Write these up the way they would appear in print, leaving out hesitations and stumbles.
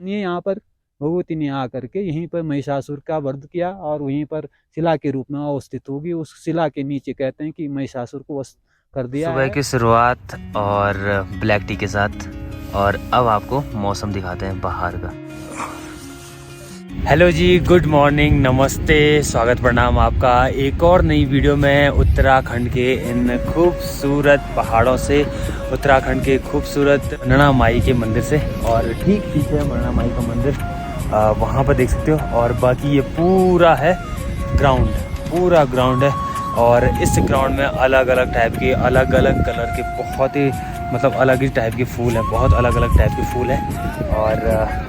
ये यहाँ पर भगवती ने आकर के यहीं पर महिषासुर का वध किया और वहीं पर शिला के रूप में अवस्थित होगी। उस शिला के नीचे कहते हैं कि महिषासुर को वध कर दिया सुबह है। की शुरुआत और ब्लैक टी के साथ, और अब आपको मौसम दिखाते हैं बाहर का। हेलो जी, गुड मॉर्निंग, नमस्ते, स्वागत प्रणाम आपका एक और नई वीडियो में उत्तराखंड के इन खूबसूरत पहाड़ों से, उत्तराखंड के खूबसूरत नैना माई के मंदिर से। और ठीक पीछे है नैना माई का मंदिर, वहाँ पर देख सकते हो। और बाकी ये पूरा है ग्राउंड, पूरा ग्राउंड है। और इस ग्राउंड में अलग अलग टाइप के, अलग अलग कलर के, बहुत ही मतलब अलग ही टाइप के फूल हैं, बहुत अलग अलग टाइप के फूल हैं। और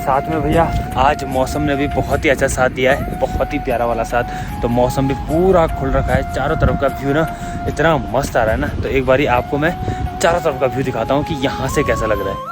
साथ में भैया आज मौसम ने भी बहुत ही अच्छा साथ दिया है, बहुत ही प्यारा वाला साथ। तो मौसम भी पूरा खुल रखा है, चारों तरफ का व्यू ना इतना मस्त आ रहा है ना। तो एक बारी आपको मैं चारों तरफ का व्यू दिखाता हूँ कि यहाँ से कैसा लग रहा है।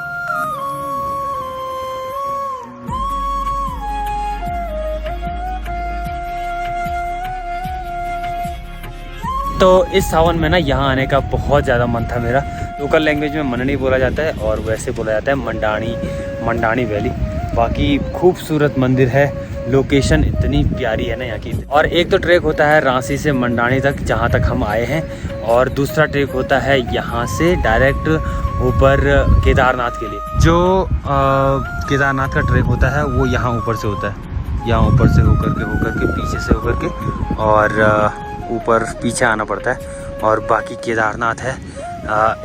तो इस सावन में ना यहाँ आने का बहुत ज़्यादा मन था मेरा। लोकल लैंग्वेज में मननी बोला जाता है और वैसे बोला जाता है मंडानी वैली। बाकी खूबसूरत मंदिर है, लोकेशन इतनी प्यारी है ना यहाँ की। और एक तो ट्रैक होता है रांसी से मंडानी तक, जहाँ तक हम आए हैं, और दूसरा ट्रैक होता है यहाँ से डायरेक्ट ऊपर केदारनाथ के लिए। जो केदारनाथ का ट्रैक होता है वो यहाँ ऊपर से होता है, यहाँ ऊपर से होकर के पीछे से होकर के और ऊपर पीछे आना पड़ता है। और बाकी केदारनाथ है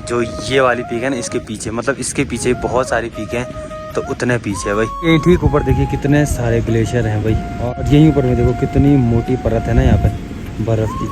जो ये वाली पीक है ना, इसके पीछे, मतलब इसके पीछे बहुत सारी पीक हैं, तो उतने पीछे है भाई। यहीं ठीक ऊपर देखिए कितने सारे ग्लेशियर हैं भाई। और यहीं ऊपर में देखो कितनी मोटी परत है ना यहाँ पे बर्फ़ की,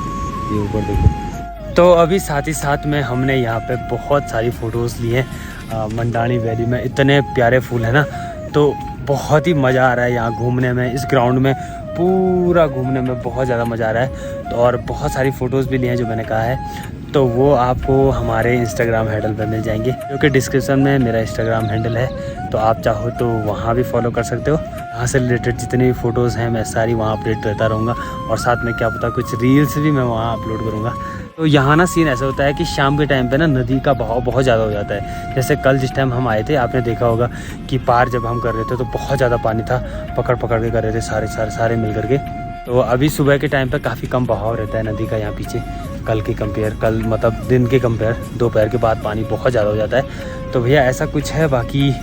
ये ऊपर देखो। तो अभी साथ ही साथ में हमने यहाँ पे बहुत सारी फ़ोटोज़ ली हैं मंडानी वैली में। इतने प्यारे फूल हैं ना, तो बहुत ही मज़ा आ रहा है यहाँ घूमने में। इस ग्राउंड में पूरा घूमने में बहुत ज़्यादा मज़ा आ रहा है। तो और बहुत सारी फ़ोटोज़ भी ली हैं जो मैंने कहा है, तो वो आपको हमारे इंस्टाग्राम हैंडल पर मिल जाएंगे, क्योंकि डिस्क्रिप्शन में मेरा इंस्टाग्राम हैंडल है। तो आप चाहो तो वहाँ भी फॉलो कर सकते हो। यहाँ से रिलेटेड जितनी भी फ़ोटोज़ हैं मैं सारी वहाँ अपडेट रहता रहूँगा। और साथ में क्या पता कुछ रील्स भी मैं वहाँ अपलोड करूँगा। तो यहाँ ना सीन ऐसा होता है कि शाम के टाइम पे ना नदी का बहाव बहुत ज़्यादा हो जाता है। जैसे कल जिस टाइम हम आए थे, आपने देखा होगा कि पार जब हम कर रहे थे तो बहुत ज़्यादा पानी था, पकड़ के कर रहे थे सारे मिल करके। तो अभी सुबह के टाइम पे काफ़ी कम बहाव रहता है नदी का यहाँ पीछे, कल के कंपेयर, कल मतलब दिन के कंपेयर दोपहर के बाद पानी बहुत ज़्यादा हो जाता है। तो भैया ऐसा कुछ है। बाकी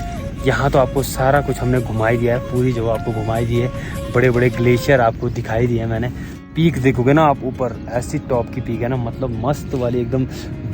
यहाँ तो आपको सारा कुछ हमने घुमाई दिया है, पूरी जगह आपको घुमाई दी है, बड़े बड़े ग्लेशियर आपको दिखाई दिए मैंने। पीक देखोगे ना आप ऊपर, ऐसी टॉप की पीक है ना, मतलब मस्त वाली, एकदम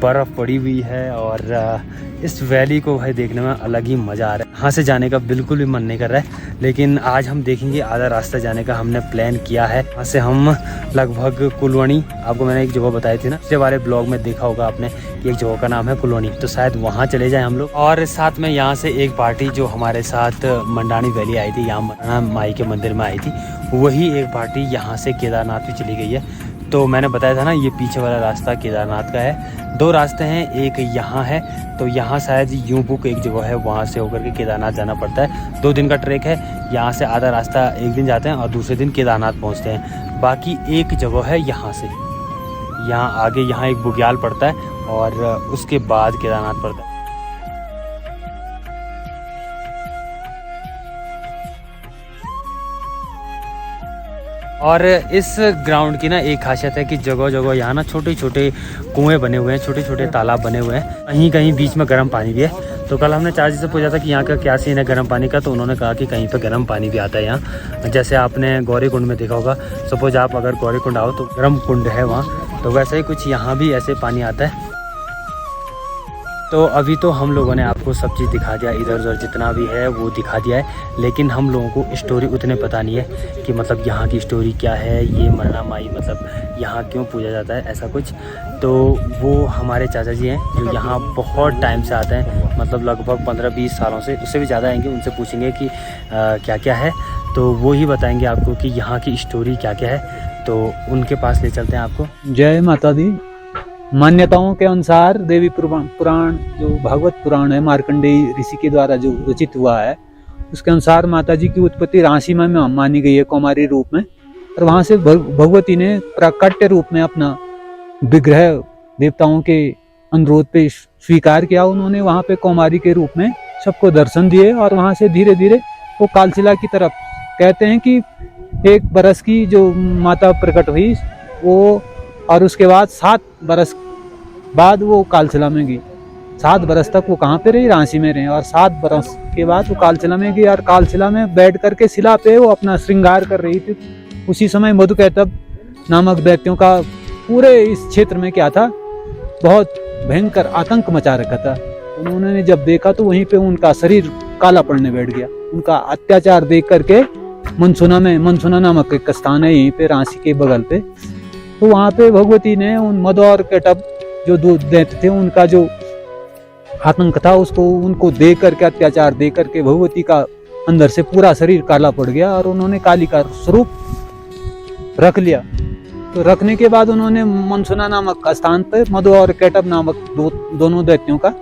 बर्फ़ पड़ी हुई है। और इस वैली को भाई देखने में अलग ही मज़ा आ रहा है। यहाँ से जाने का बिल्कुल भी मन नहीं कर रहा है, लेकिन आज हम देखेंगे। आधा रास्ता जाने का हमने प्लान किया है। यहाँ से हम लगभग कुलवणी, आपको मैंने एक जगह बताई थी ना, पिछले वाले ब्लॉग में देखा होगा आपने कि एक जगह का नाम है कुलवणी, तो शायद वहाँ चले जाएँ हम लोग। और साथ में यहाँ से एक पार्टी जो हमारे साथ मंडानी वैली आई थी, यहाँ माई के मंदिर में आई थी, वही एक पार्टी यहाँ से केदारनाथ भी चली गई है। तो मैंने बताया था ना, ये पीछे वाला रास्ता केदारनाथ का है। दो रास्ते हैं, एक यहाँ है, तो यहाँ शायद यूबुक एक जगह है, वहाँ से होकर के केदारनाथ जाना पड़ता है। 2 दिन का ट्रैक है। यहाँ से आधा रास्ता एक दिन जाते हैं और दूसरे दिन केदारनाथ पहुँचते हैं। बाकी एक जगह है यहाँ से, यहाँ आगे यहाँ एक बुग्याल पड़ता है और उसके बाद केदारनाथ पड़ता है। और इस ग्राउंड की ना एक खासियत है कि जगह जगह यहाँ ना छोटे छोटे कुएं बने हुए हैं, छोटे छोटे तालाब बने हुए हैं, कहीं कहीं बीच में गर्म पानी भी है। तो कल हमने चाची से पूछा था कि यहाँ का क्या सीन है गर्म पानी का, तो उन्होंने कहा कि कहीं पे गर्म पानी भी आता है यहाँ। जैसे आपने गौरी कुंड में देखा होगा, सपोज आप अगर गौरी कुंड आओ तो गर्म कुंड है वहाँ, तो वैसे ही कुछ यहाँ भी ऐसे पानी आता है। तो अभी तो हम लोगों ने आपको सब चीज़ दिखा दिया, इधर उधर जितना भी है वो दिखा दिया है, लेकिन हम लोगों को स्टोरी उतने पता नहीं है कि मतलब यहाँ की स्टोरी क्या है, ये मरना माई मतलब यहाँ क्यों पूजा जाता है, ऐसा कुछ। तो वो हमारे चाचा जी हैं जो यहाँ बहुत टाइम से आते हैं, मतलब लगभग 15-20 सालों से, उससे भी ज़्यादा आएंगे। उनसे पूछेंगे कि क्या क्या है, तो वो ही बताएंगे आपको कि यहाँ की स्टोरी क्या क्या है। तो उनके पास ले चलते हैं आपको। जय माता दी। मान्यताओं के अनुसार देवी पुराण जो भागवत पुराण है, मार्कंडेय ऋषि के द्वारा जो रचित हुआ है, उसके अनुसार माता जी की उत्पत्ति रांसी में मानी गई है कौमारी रूप में। और वहां से भगवती ने प्राकट्य रूप में अपना विग्रह देवताओं के अनुरोध पे स्वीकार किया। उन्होंने वहां पे कौमारी के रूप में सबको दर्शन दिए और वहां से धीरे धीरे वो कालशिला की तरफ, कहते हैं कि 1 बरस की जो माता प्रकट हुई वो, और उसके बाद 7 बरस बाद वो कालशिला में गई। 7 बरस तक वो कहाँ पे रही, रांची में रहे, और 7 बरस के बाद वो कालशिला में गई और कालशिला में बैठ करके शिला पे वो अपना श्रृंगार कर रही थी। उसी समय मधुकैटभ नामक दैत्यों का पूरे इस क्षेत्र में क्या था, बहुत भयंकर आतंक मचा रखा था। उन्होंने जब देखा तो वहीं पे उनका शरीर काला पड़ने बैठ गया। उनका अत्याचार देख करके मनसुना नामक एक स्थान है यहीं पे रांची के बगल पे, तो वहां पे भगवती ने उन मधु और कैटभ जो 2 दैत्य थे उनका जो आतंक था उसको उनको देख करके, अत्याचार देख करके भगवती का अंदर से पूरा शरीर काला पड़ गया और उन्होंने काली का स्वरूप रख लिया। तो रखने के बाद उन्होंने मनसुना नामक स्थान पर मधु और कैटभ नामक दोनों दैत्यों का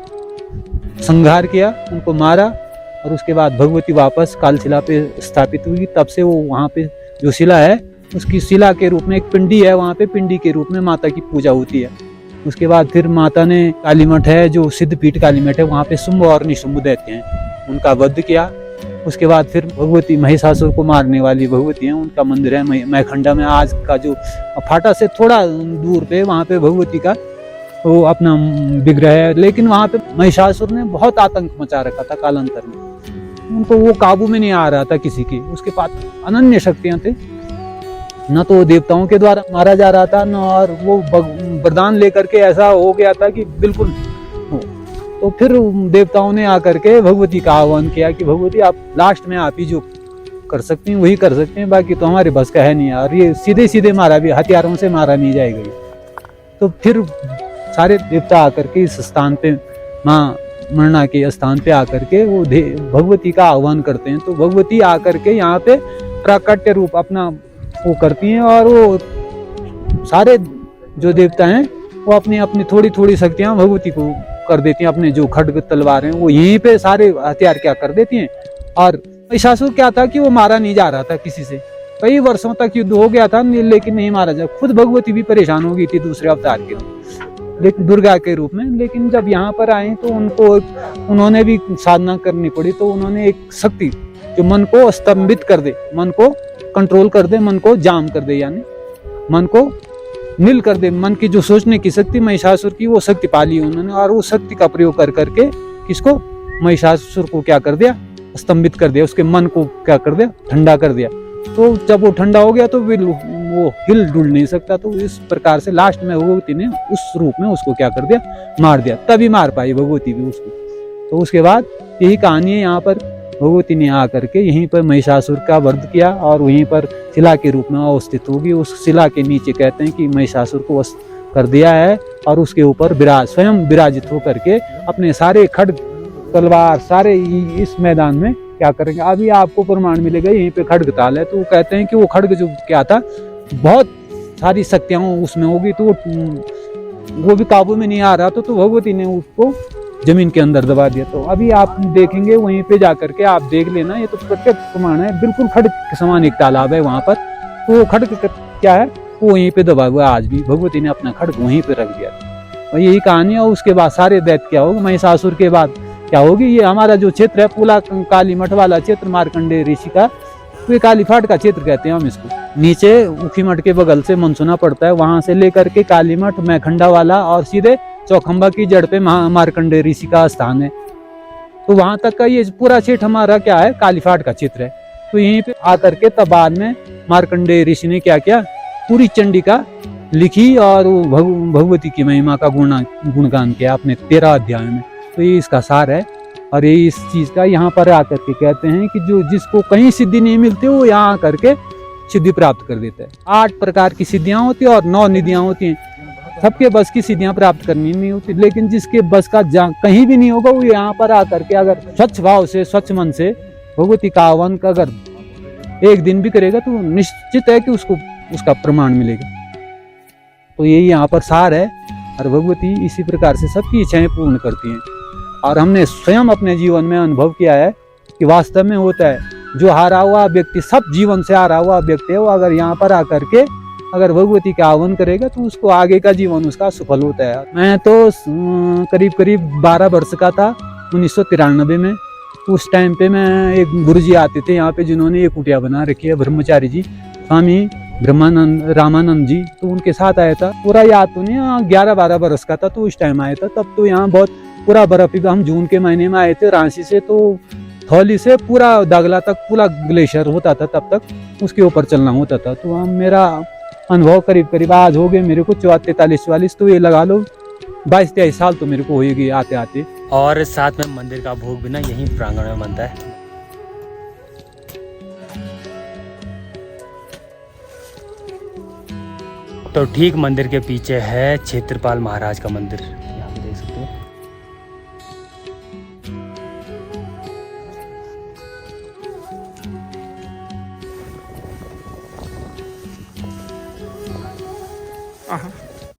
संहार किया, उनको मारा, और उसके बाद भगवती वापस कालशिला पे स्थापित हुई। तब से वो वहाँ पे जो शिला है उसकी शिला के रूप में एक पिंडी है, वहाँ पे पिंडी के रूप में माता की पूजा होती है। उसके बाद फिर माता ने काली मठ है जो सिद्धपीठ काली मठ है, वहाँ पे शुंभ और निशुंभ दैत्य हैं, उनका वध किया। उसके बाद फिर भगवती महिषासुर को मारने वाली भगवती हैं, उनका मंदिर है मैखंडा में। आज का जो फाटा से थोड़ा दूर पे वहाँ पे भगवती का वो अपना विग्रह है, लेकिन वहाँ पे महिषासुर ने बहुत आतंक मचा रखा था कालांतर में। उनको वो काबू में नहीं आ रहा था किसी की, उसके पास अनन्य शक्तियां थे, न तो वो देवताओं के द्वारा मारा जा रहा था, न और वो वरदान लेकर के ऐसा हो गया था कि बिल्कुल हो। तो फिर देवताओं ने आकर के भगवती का आह्वान किया कि भगवती आप लास्ट में आप ही जो कर सकती हैं वही कर सकते हैं, बाकी तो हमारे बस का है नहीं, और ये सीधे सीधे मारा भी, हथियारों से मारा नहीं जाएगा। तो फिर सारे देवता आकर के इस स्थान पे, माँ मरना के स्थान पे आकर के वो भगवती का आह्वान करते हैं। तो भगवती आकर के यहाँ पे प्राकट्य रूप अपना वो करती हैं, और वो सारे जो देवता हैं वो अपनी अपनी थोड़ी थोड़ी शक्तियां भगवती को कर देती हैं। अपने जो खड्ग तलवार हैं वो यहीं पे सारे हथियार क्या कर देती हैं। और महिषासुर क्या था कि वो मारा नहीं जा रहा था किसी से, कई वर्षों तक युद्ध हो गया था लेकिन नहीं मारा जा। खुद भगवती भी परेशान हो गई थी दूसरे अवतार के लेकिन दुर्गा के रूप में। लेकिन जब यहाँ पर आए तो उन्होंने भी साधना करनी पड़ी। तो उन्होंने एक शक्ति जो मन को स्तंभित कर दे, मन को कंट्रोल कर दे, मन को जाम कर दे, यानी मन को नील कर दे, मन की जो सोचने की शक्ति महिषासुर की, वो शक्ति पाली उन्होंने। और वो शक्ति का प्रयोग कर करके किसको, महिषासुर को क्या कर दिया, स्तंभित कर दिया, उसके मन को क्या कर दिया, ठंडा कर दिया। तो जब वो ठंडा हो गया तो वो हिल डुल नहीं सकता। तो इस प्रकार से लास्ट में भगवती ने उस रूप में उसको क्या कर दिया, मार दिया। तभी मार पाई भगवती भी उसको। तो उसके बाद यही कहानी है, यहाँ पर भगवती ने आकर के यहीं पर महिषासुर का वध किया और वहीं पर शिला के रूप में अवस्थित होगी। उस शिला के नीचे कहते हैं कि महिषासुर को वश कर दिया है और उसके ऊपर स्वयं विराजित होकर के अपने सारे खड्ग तलवार सारे इस मैदान में क्या करेंगे। अभी आपको प्रमाण मिलेगा, यहीं पे खड्ग ताल है। तो वो कहते हैं कि वो खड्ग जो क्या था, बहुत सारी शक्तियां उसमें होगी, तो वो भी काबू में नहीं आ रहा था। तो भगवती ने उसको जमीन के अंदर दबा दिया। तो अभी आप देखेंगे वहीं पे जाकर के आप देख लेना, ये तो प्रत्यक्ष प्रमाण है। बिल्कुल खड्ग के समान एक तालाब है वहां पर। तो वो खड्ग क्या है, वो वहीं पे दबा हुआ आज भी। भगवती ने अपना खड्ग वहीं पे रख दिया और यही कहानी है। उसके बाद सारे दैत्य क्या होगा, महिषासुर के बाद क्या होगी, ये हमारा जो क्षेत्र है पूला काली मठ वाला क्षेत्र, मार्कंडेय ऋषि का, तो ये कालीफाट का क्षेत्र कहते हैं हम इसको। नीचे उखी मठ के बगल से मनसुना पड़ता है, वहां से लेकर के काली मठ मैखंडा वाला और सीधे चौखंबा की जड़ पे मार्कंडेय ऋषि का स्थान है। तो वहां तक का ये पूरा क्षेत्र हमारा क्या है, कालीफाट का क्षेत्र है। तो यहीं पे आकर के तब बाद में मार्कंडेय ऋषि ने क्या किया, पूरी चंडिका लिखी और भगवती की महिमा का गुणगान किया अपने 13 अध्याय में। तो ये इसका सार है। और ये इस चीज का यहाँ पर आकर के कहते हैं कि जो जिसको कहीं सिद्धि नहीं मिलती वो यहाँ आकर के सिद्धि प्राप्त कर देता है। 8 प्रकार की सिद्धियां होती है और 9 निधियां होती हैं। सबके बस की सिद्धियां प्राप्त करनी नहीं होती, लेकिन जिसके बस का कहीं भी नहीं होगा वो यहाँ पर आकर के अगर स्वच्छ भाव से स्वच्छ मन से भगवती का आह्वान अगर एक दिन भी करेगा तो निश्चित है कि उसको उसका प्रमाण मिलेगा। तो यही यहाँ पर सार है। और भगवती इसी प्रकार से सबकी इच्छाएं पूर्ण करती हैं। और हमने स्वयं अपने जीवन में अनुभव किया है कि वास्तव में होता है, जो हारा हुआ व्यक्ति, सब जीवन से हारा हुआ व्यक्ति है, वो अगर यहाँ पर आकर के अगर भगवती का आह्वान करेगा तो उसको आगे का जीवन उसका सफल होता है। मैं तो करीब 12 वर्ष का था 1993 में। उस टाइम पे मैं एक गुरुजी आते थे यहाँ पे जिन्होंने ये कुटिया बना रखी है, ब्रह्मचारी जी स्वामी ब्रह्मानंद रामानंद जी, तो उनके साथ आया था। पूरा याद तो नहीं, 11-12 बरस का था तो उस टाइम आया था। तब तो यहाँ बहुत पूरा बर्फ, हम जून के महीने में आए थे रांची से, तो थौली से पूरा दागला तक पूरा ग्लेशियर होता था, तब तक उसके ऊपर चलना होता था। तो हम मेरा अनुभव करीब करीब आज हो गए मेरे को 43-44, तो ये लगा लो 22-23 साल तो मेरे को होएगी आते आते। और साथ में मंदिर का भोग भी ना यहीं प्रांगण में बनता है। तो ठीक मंदिर के पीछे है क्षेत्रपाल महाराज का मंदिर, यहाँ पे देख सकते हो।